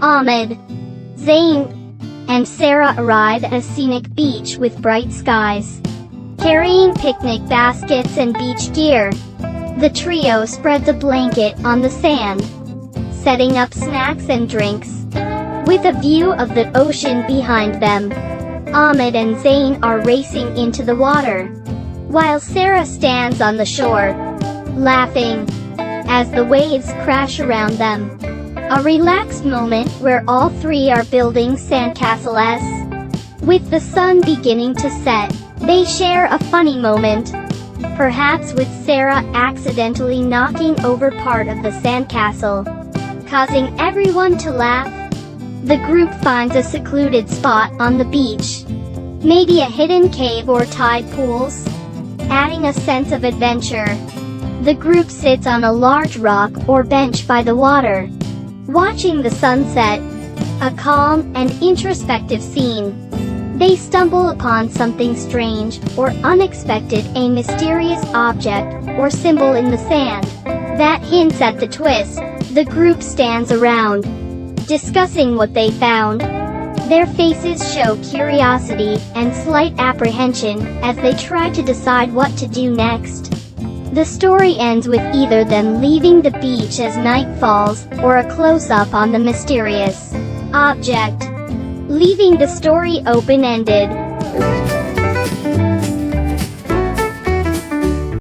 Ahmed, Zain, and Sara arrive at a scenic beach with bright skies. Carrying picnic baskets and beach gear, the trio spreads a blanket on the sand, setting up snacks and drinks. With a view of the ocean behind them, Ahmed and Zain are racing into the water, while Sara stands on the shore, laughing, as the waves crash around them. A relaxed moment where all three are building sandcastles. With the sun beginning to set, they share a funny moment, perhaps with Sara accidentally knocking over part of the sandcastle, causing everyone to laugh. The group finds a secluded spot on the beach, maybe a hidden cave or tide pools, adding a sense of adventure. The group sits on a large rock or bench by the water, watching the sunset, a calm and introspective scene. They stumble upon something strange or unexpected, a mysterious object or symbol in the sand that hints at the twist. The group stands around, discussing what they found. Their faces show curiosity and slight apprehension as they try to decide what to do next. The story ends with either them leaving the beach as night falls, or a close-up on the mysterious object, leaving the story open-ended.